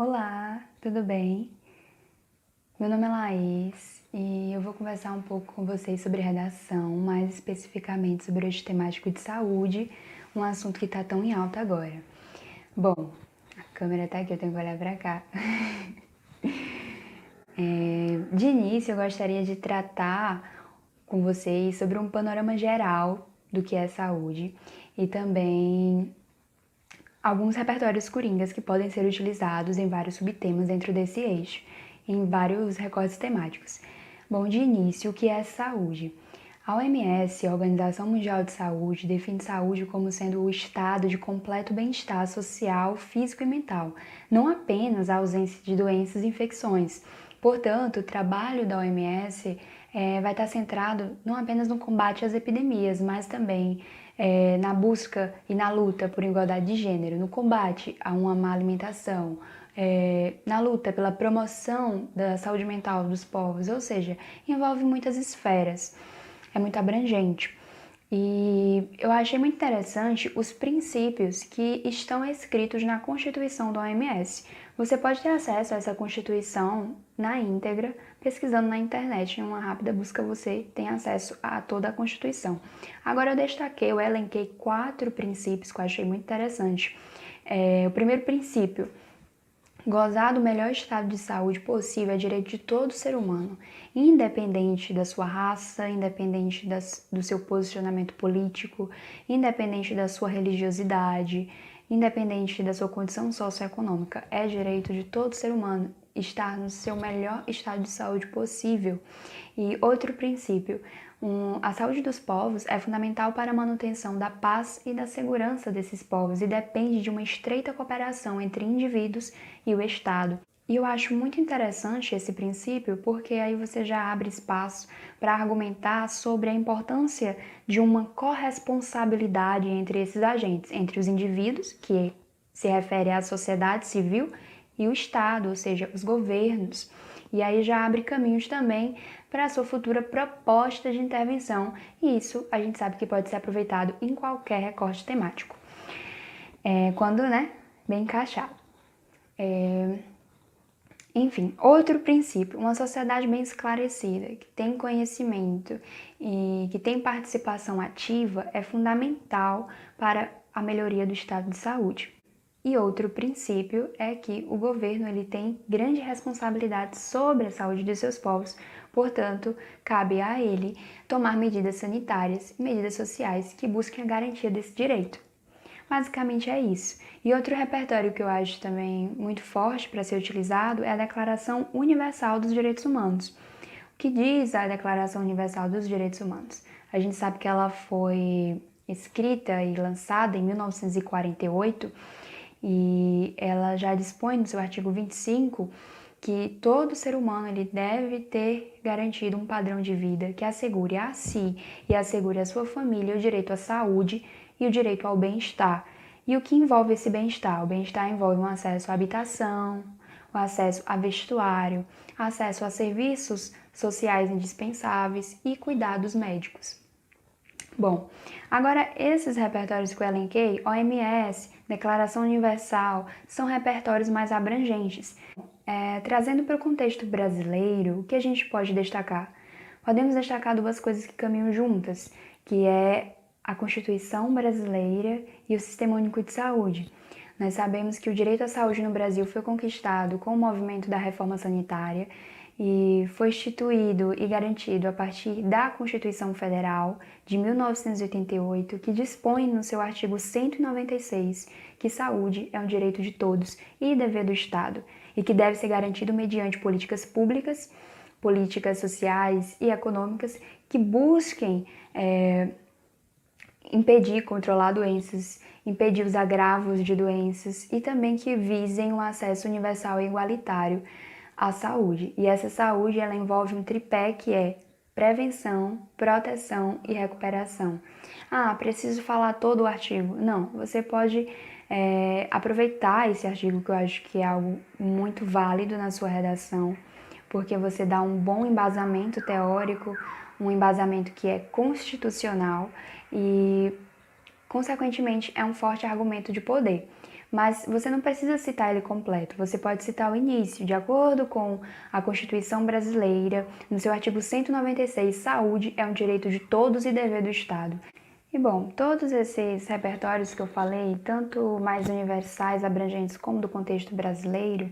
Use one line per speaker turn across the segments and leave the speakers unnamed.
Olá, tudo bem? Meu nome é Laís e eu vou conversar um pouco com vocês sobre redação, mais especificamente sobre o eixo temático de saúde, um assunto que está tão em alta agora. Bom, a câmera tá aqui, eu tenho que olhar para cá. De início, eu gostaria de tratar com vocês sobre um panorama geral do que é saúde e também alguns repertórios coringas que podem ser utilizados em vários subtemas dentro desse eixo, em vários recortes temáticos. Bom, de início, o que é saúde? A OMS, a Organização Mundial de Saúde, define saúde como sendo o estado de completo bem-estar social, físico e mental, não apenas a ausência de doenças e infecções. Portanto, o trabalho da OMS vai estar centrado não apenas no combate às epidemias, mas também na busca e na luta por igualdade de gênero, no combate a uma má alimentação, na luta pela promoção da saúde mental dos povos, ou seja, envolve muitas esferas, é muito abrangente. E eu achei muito interessante os princípios que estão escritos na Constituição da OMS. Você pode ter acesso a essa Constituição na íntegra, pesquisando na internet. Em uma rápida busca você tem acesso a toda a Constituição. Agora eu elenquei 4 princípios que eu achei muito interessante. O primeiro princípio: gozar do melhor estado de saúde possível é direito de todo ser humano, independente da sua raça, independente do seu posicionamento político, independente da sua religiosidade, independente da sua condição socioeconômica. É direito de todo ser humano estar no seu melhor estado de saúde possível. E outro princípio: a saúde dos povos é fundamental para a manutenção da paz e da segurança desses povos e depende de uma estreita cooperação entre indivíduos e o Estado. E eu acho muito interessante esse princípio porque aí você já abre espaço para argumentar sobre a importância de uma corresponsabilidade entre esses agentes, entre os indivíduos, que se refere à sociedade civil, e o Estado, ou seja, os governos. E aí já abre caminhos também para a sua futura proposta de intervenção, e isso a gente sabe que pode ser aproveitado em qualquer recorte temático, quando, bem encaixado. Enfim, outro princípio: uma sociedade bem esclarecida, que tem conhecimento e que tem participação ativa é fundamental para a melhoria do estado de saúde. E outro princípio é que o governo ele tem grande responsabilidade sobre a saúde de seus povos, portanto, cabe a ele tomar medidas sanitárias e medidas sociais que busquem a garantia desse direito. Basicamente é isso. E outro repertório que eu acho também muito forte para ser utilizado é a Declaração Universal dos Direitos Humanos. O que diz a Declaração Universal dos Direitos Humanos? A gente sabe que ela foi escrita e lançada em 1948 e ela já dispõe no seu artigo 25 que todo ser humano ele deve ter garantido um padrão de vida que assegure a si e assegure à sua família o direito à saúde e o direito ao bem-estar. E o que envolve esse bem-estar? O bem-estar envolve um acesso à habitação, o acesso a vestuário, acesso a serviços sociais indispensáveis e cuidados médicos. Bom, agora esses repertórios que eu elenquei, OMS, Declaração Universal, são repertórios mais abrangentes. Trazendo para o contexto brasileiro, o que a gente pode destacar? Podemos destacar 2 coisas que caminham juntas, que é a Constituição brasileira e o Sistema Único de Saúde. Nós sabemos que o direito à saúde no Brasil foi conquistado com o movimento da reforma sanitária e foi instituído e garantido a partir da Constituição Federal de 1988, que dispõe no seu artigo 196 que saúde é um direito de todos e dever do Estado, e que deve ser garantido mediante políticas públicas, políticas sociais e econômicas que busquem impedir, controlar doenças, impedir os agravos de doenças e também que visem um acesso universal e igualitário à saúde. E essa saúde ela envolve um tripé que é prevenção, proteção e recuperação. Ah, preciso falar todo o artigo? Não, você pode aproveitar esse artigo que eu acho que é algo muito válido na sua redação, porque você dá um bom embasamento teórico, um embasamento que é constitucional e, consequentemente, é um forte argumento de poder. mas você não precisa citar ele completo, você pode citar o início. De acordo com a Constituição Brasileira, no seu artigo 196, saúde é um direito de todos e dever do Estado. E bom, todos esses repertórios que eu falei, tanto mais universais, abrangentes, como do contexto brasileiro,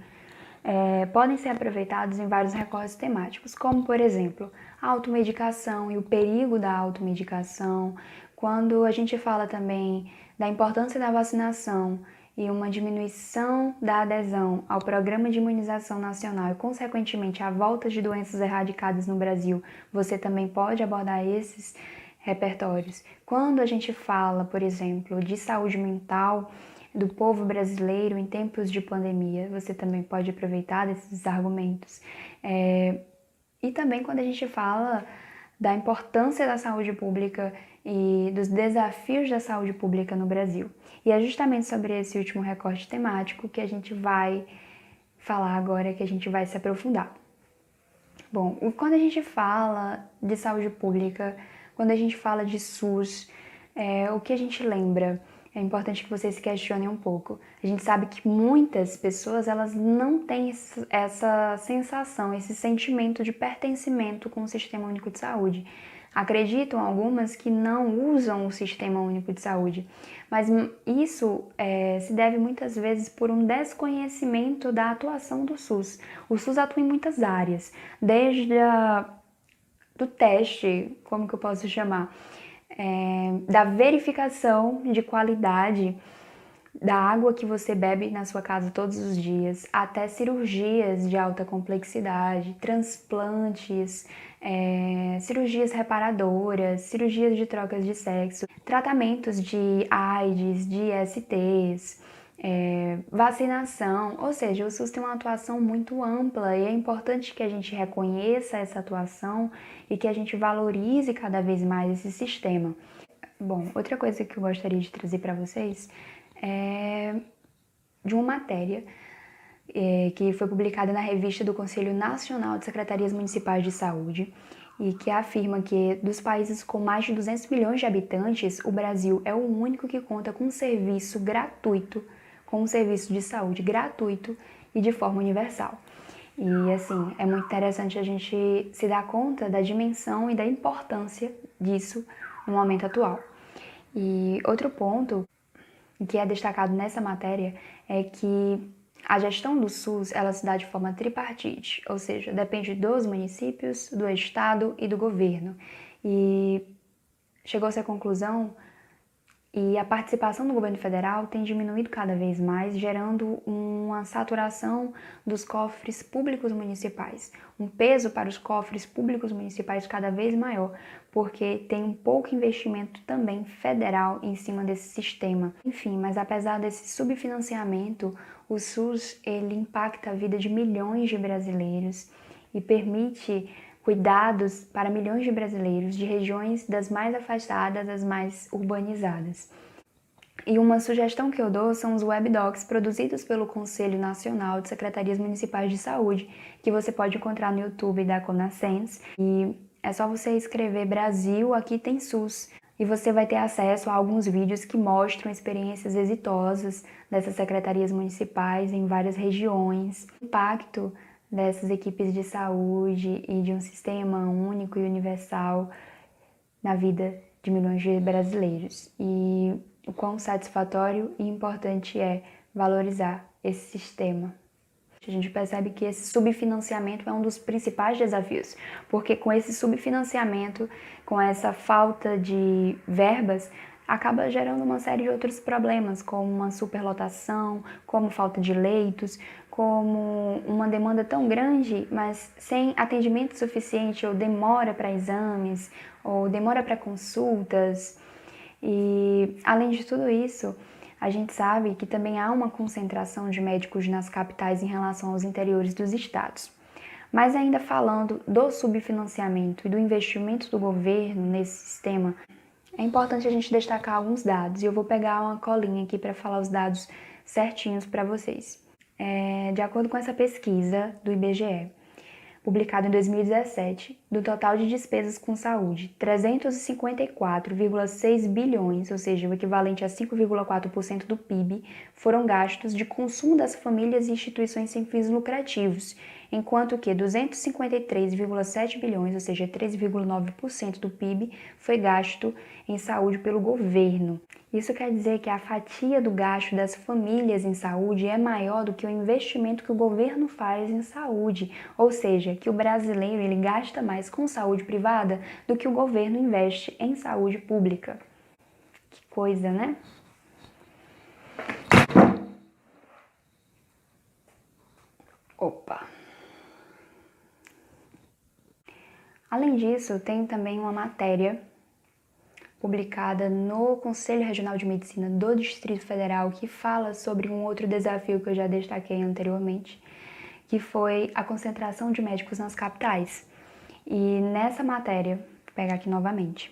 podem ser aproveitados em vários recortes temáticos, como, por exemplo, a automedicação e o perigo da automedicação, quando a gente fala também da importância da vacinação e uma diminuição da adesão ao Programa de Imunização Nacional e, consequentemente, a volta de doenças erradicadas no Brasil, você também pode abordar esses repertórios. Quando a gente fala, por exemplo, de saúde mental do povo brasileiro em tempos de pandemia, você também pode aproveitar desses argumentos. E também quando a gente fala da importância da saúde pública e dos desafios da saúde pública no Brasil. E é justamente sobre esse último recorte temático que a gente vai falar agora, que a gente vai se aprofundar. Bom, quando a gente fala de saúde pública, quando a gente fala de SUS, o que a gente lembra? É importante que vocês se questionem um pouco. A gente sabe que muitas pessoas elas não têm essa sensação, esse sentimento de pertencimento com o Sistema Único de Saúde. Acreditam algumas que não usam o Sistema Único de Saúde, mas isso se deve muitas vezes por um desconhecimento da atuação do SUS. O SUS atua em muitas áreas, desde do teste, como que eu posso chamar? Da verificação de qualidade da água que você bebe na sua casa todos os dias, até cirurgias de alta complexidade, transplantes, cirurgias reparadoras, cirurgias de trocas de sexo, tratamentos de AIDS, de STs, vacinação, ou seja, o SUS tem uma atuação muito ampla e é importante que a gente reconheça essa atuação e que a gente valorize cada vez mais esse sistema. Bom, outra coisa que eu gostaria de trazer para vocês é de uma matéria que foi publicada na revista do Conselho Nacional de Secretarias Municipais de Saúde e que afirma que dos países com mais de 200 milhões de habitantes, o Brasil é o único que conta com um serviço gratuito, com um serviço de saúde gratuito e de forma universal. E assim, é muito interessante a gente se dar conta da dimensão e da importância disso no momento atual. E outro ponto que é destacado nessa matéria é que a gestão do SUS ela se dá de forma tripartite, ou seja, depende dos municípios, do estado e do governo. E chegou-se à conclusão e a participação do governo federal tem diminuído cada vez mais, gerando uma saturação dos cofres públicos municipais, um peso para os cofres públicos municipais cada vez maior, porque tem um pouco investimento também federal em cima desse sistema. Enfim, mas apesar desse subfinanciamento, o SUS ele impacta a vida de milhões de brasileiros e permite cuidados para milhões de brasileiros de regiões das mais afastadas às mais urbanizadas. E uma sugestão que eu dou são os webdocs produzidos pelo Conselho Nacional de Secretarias Municipais de Saúde, que você pode encontrar no YouTube da Conascens. E é só você escrever Brasil, aqui tem SUS. E você vai ter acesso a alguns vídeos que mostram experiências exitosas dessas secretarias municipais em várias regiões, o impacto dessas equipes de saúde e de um sistema único e universal na vida de milhões de brasileiros. E o quão satisfatório e importante é valorizar esse sistema. A gente percebe que esse subfinanciamento é um dos principais desafios, porque com esse subfinanciamento, com essa falta de verbas, acaba gerando uma série de outros problemas, como uma superlotação, como falta de leitos, como uma demanda tão grande, mas sem atendimento suficiente, ou demora para exames, ou demora para consultas. E, além de tudo isso, a gente sabe que também há uma concentração de médicos nas capitais em relação aos interiores dos estados. Mas ainda falando do subfinanciamento e do investimento do governo nesse sistema, é importante a gente destacar alguns dados, e eu vou pegar uma colinha aqui para falar os dados certinhos para vocês. De acordo com essa pesquisa do IBGE, publicado em 2017, do total de despesas com saúde, 354,6 bilhões, ou seja, o equivalente a 5,4% do PIB, foram gastos de consumo das famílias e instituições sem fins lucrativos, enquanto que 253,7 bilhões, ou seja, 3,9% do PIB, foi gasto em saúde pelo governo. Isso quer dizer que a fatia do gasto das famílias em saúde é maior do que o investimento que o governo faz em saúde, ou seja, que o brasileiro ele gasta mais com saúde privada do que o governo investe em saúde pública. Que coisa, né? Opa! Além disso, tem também uma matéria publicada no Conselho Regional de Medicina do Distrito Federal que fala sobre um outro desafio que eu já destaquei anteriormente, que foi a concentração de médicos nas capitais. E nessa matéria, vou pegar aqui novamente,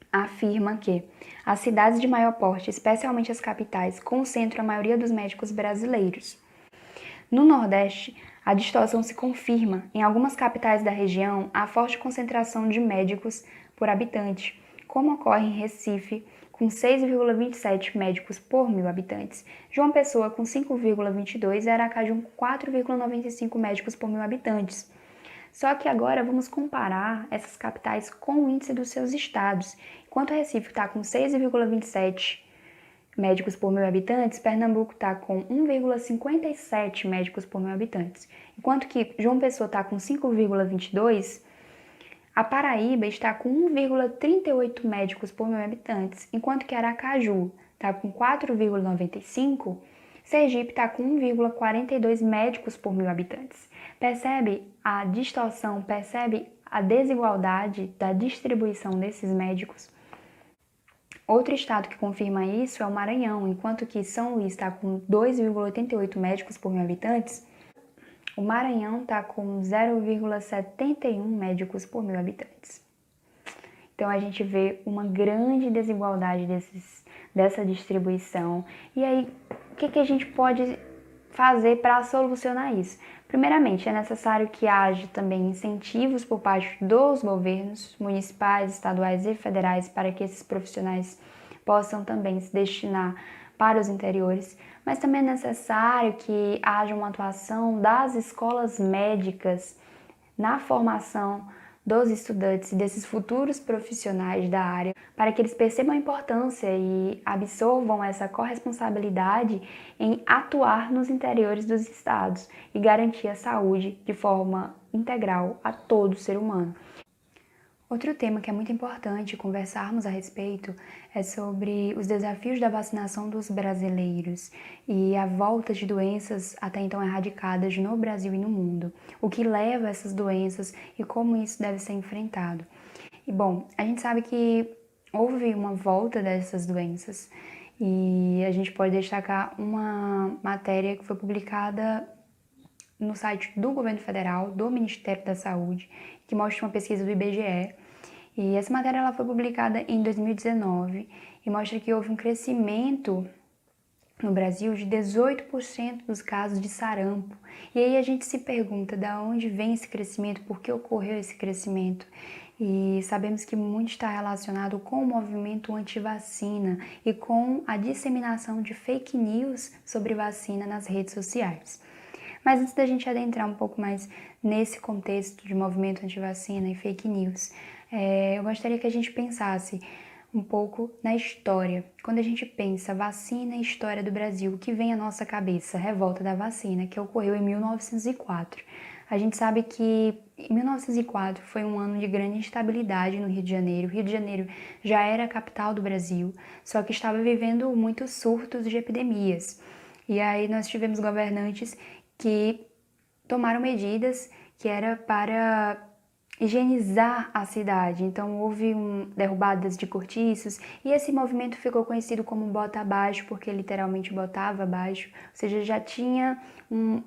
afirma que as cidades de maior porte, especialmente as capitais, concentram a maioria dos médicos brasileiros. No Nordeste, a distorção se confirma. Em algumas capitais da região, há forte concentração de médicos por habitante, como ocorre em Recife, com 6,27 médicos por 1.000 habitantes, João Pessoa com 5,22 e Aracaju com 4,95 médicos por 1.000 habitantes. Só que agora vamos comparar essas capitais com o índice dos seus estados. Enquanto Recife está com 6,27 médicos por 1.000 habitantes, Pernambuco está com 1,57 médicos por 1.000 habitantes. Enquanto que João Pessoa está com 5,22, a Paraíba está com 1,38 médicos por 1.000 habitantes, enquanto que Aracaju está com 4,95, Sergipe está com 1,42 médicos por 1.000 habitantes. Percebe a distorção, percebe a desigualdade da distribuição desses médicos? Outro estado que confirma isso é o Maranhão, enquanto que São Luís está com 2,88 médicos por 1.000 habitantes, o Maranhão está com 0,71 médicos por 1.000 habitantes. Então a gente vê uma grande desigualdade dessa distribuição. E aí, o que a gente pode fazer para solucionar isso? Primeiramente, é necessário que haja também incentivos por parte dos governos municipais, estaduais e federais para que esses profissionais possam também se destinar para os interiores, mas também é necessário que haja uma atuação das escolas médicas na formação dos estudantes e desses futuros profissionais da área, para que eles percebam a importância e absorvam essa corresponsabilidade em atuar nos interiores dos estados e garantir a saúde de forma integral a todo ser humano. Outro tema que é muito importante conversarmos a respeito é sobre os desafios da vacinação dos brasileiros e a volta de doenças até então erradicadas no Brasil e no mundo, o que leva a essas doenças e como isso deve ser enfrentado. E bom, a gente sabe que houve uma volta dessas doenças e a gente pode destacar uma matéria que foi publicada no site do Governo Federal, do Ministério da Saúde, que mostra uma pesquisa do IBGE. E essa matéria ela foi publicada em 2019 e mostra que houve um crescimento no Brasil de 18% dos casos de sarampo. E aí a gente se pergunta de onde vem esse crescimento, por que ocorreu esse crescimento. E sabemos que muito está relacionado com o movimento anti-vacina e com a disseminação de fake news sobre vacina nas redes sociais. Mas antes da gente adentrar um pouco mais nesse contexto de movimento anti-vacina e fake news, eu gostaria que a gente pensasse um pouco na história. Quando a gente pensa vacina e história do Brasil, o que vem à nossa cabeça? Revolta da vacina, que ocorreu em 1904. A gente sabe que em 1904 foi um ano de grande instabilidade no Rio de Janeiro. O Rio de Janeiro já era a capital do Brasil, só que estava vivendo muitos surtos de epidemias. E aí nós tivemos governantes que tomaram medidas que era para higienizar a cidade. Então houve derrubadas de cortiços e esse movimento ficou conhecido como bota abaixo, porque literalmente botava abaixo, ou seja, já tinha um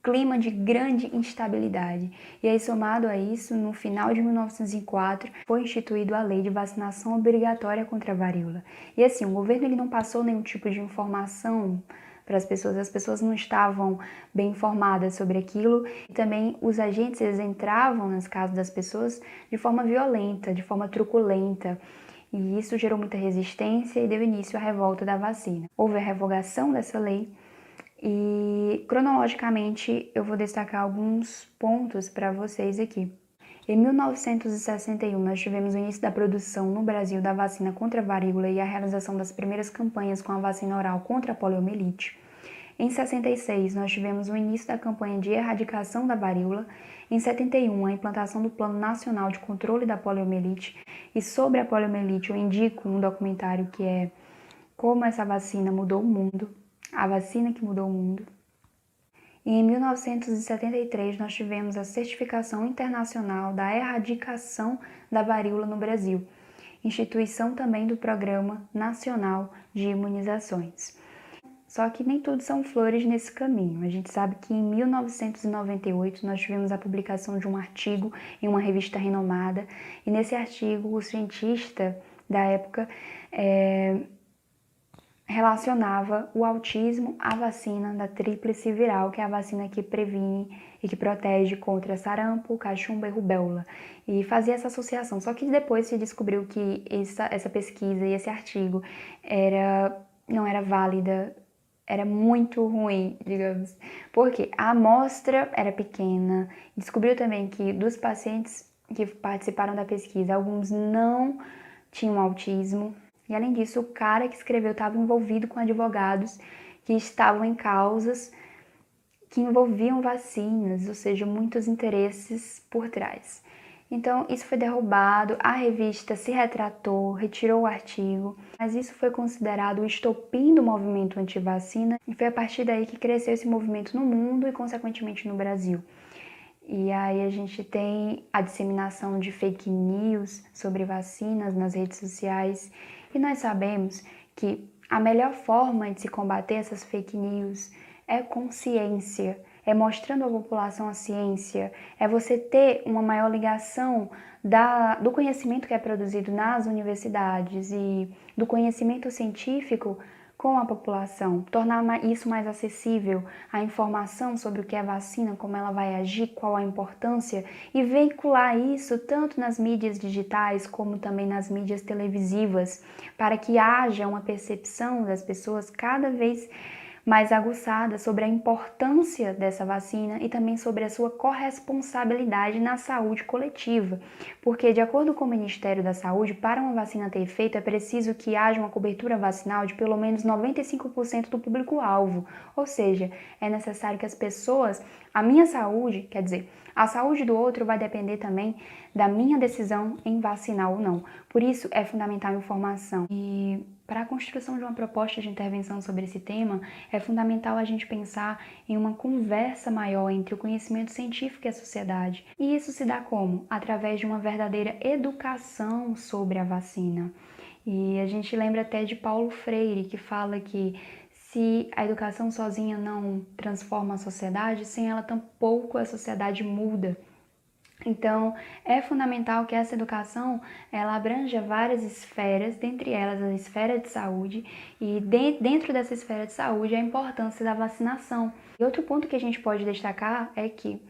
clima de grande instabilidade. E aí, somado a isso, no final de 1904, foi instituído a lei de vacinação obrigatória contra a varíola. E assim, o governo ele não passou nenhum tipo de informação para as pessoas não estavam bem informadas sobre aquilo, e também os agentes eles entravam nas casas das pessoas de forma violenta, de forma truculenta, e isso gerou muita resistência e deu início à revolta da vacina. Houve a revogação dessa lei e, cronologicamente, eu vou destacar alguns pontos para vocês aqui. Em 1961, nós tivemos o início da produção no Brasil da vacina contra a varíola e a realização das primeiras campanhas com a vacina oral contra a poliomielite. Em 66, nós tivemos o início da campanha de erradicação da varíola. Em 71, a implantação do Plano Nacional de Controle da Poliomielite. E sobre a poliomielite, eu indico um documentário que é Como essa vacina mudou o mundo, a vacina que mudou o mundo. E em 1973, nós tivemos a certificação internacional da erradicação da varíola no Brasil, instituição também do Programa Nacional de Imunizações. Só que nem tudo são flores nesse caminho. A gente sabe que em 1998 nós tivemos a publicação de um artigo em uma revista renomada, e nesse artigo o cientista da época relacionava o autismo à vacina da tríplice viral, que é a vacina que previne e que protege contra sarampo, cachumba e rubéola. E fazia essa associação. Só que depois se descobriu que essa pesquisa e esse artigo não era válida, era muito ruim, digamos. Porque a amostra era pequena. Descobriu também que dos pacientes que participaram da pesquisa, alguns não tinham autismo. E além disso, o cara que escreveu estava envolvido com advogados que estavam em causas que envolviam vacinas, ou seja, muitos interesses por trás. Então, isso foi derrubado, a revista se retratou, retirou o artigo, mas isso foi considerado o estopim do movimento anti-vacina, e foi a partir daí que cresceu esse movimento no mundo e, consequentemente, no Brasil. E aí a gente tem a disseminação de fake news sobre vacinas nas redes sociais, e nós sabemos que a melhor forma de se combater essas fake news é consciência, é mostrando à população a ciência, é você ter uma maior ligação do conhecimento que é produzido nas universidades e do conhecimento científico com a população, tornar isso mais acessível, a informação sobre o que é vacina, como ela vai agir, qual a importância, e veicular isso tanto nas mídias digitais como também nas mídias televisivas, para que haja uma percepção das pessoas cada vez mais aguçada sobre a importância dessa vacina e também sobre a sua corresponsabilidade na saúde coletiva. Porque, de acordo com o Ministério da Saúde, para uma vacina ter efeito é preciso que haja uma cobertura vacinal de pelo menos 95% do público-alvo. Ou seja, é necessário que as pessoas, a minha saúde, quer dizer, a saúde do outro vai depender também da minha decisão em vacinar ou não. Por isso, é fundamental a informação. E para a construção de uma proposta de intervenção sobre esse tema, é fundamental a gente pensar em uma conversa maior entre o conhecimento científico e a sociedade. E isso se dá como? Através de uma verdadeira educação sobre a vacina. E a gente lembra até de Paulo Freire, que fala que se a educação sozinha não transforma a sociedade, sem ela tampouco a sociedade muda. Então, é fundamental que essa educação ela abranja várias esferas, dentre elas a esfera de saúde, e dentro dessa esfera de saúde a importância da vacinação. E outro ponto que a gente pode destacar é que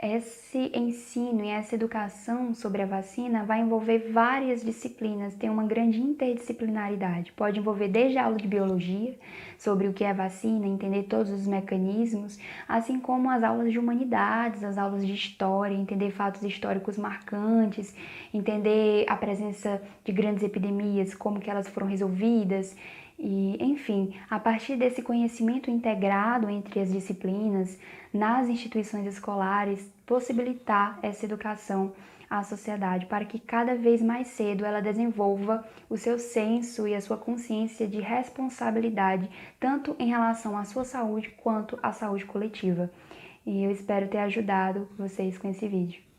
esse ensino e essa educação sobre a vacina vai envolver várias disciplinas, tem uma grande interdisciplinaridade. Pode envolver desde a aula de biologia, sobre o que é vacina, entender todos os mecanismos, assim como as aulas de humanidades, as aulas de história, entender fatos históricos marcantes, entender a presença de grandes epidemias, como que elas foram resolvidas. E, enfim, a partir desse conhecimento integrado entre as disciplinas, nas instituições escolares, possibilitar essa educação à sociedade para que cada vez mais cedo ela desenvolva o seu senso e a sua consciência de responsabilidade, tanto em relação à sua saúde quanto à saúde coletiva. E eu espero ter ajudado vocês com esse vídeo.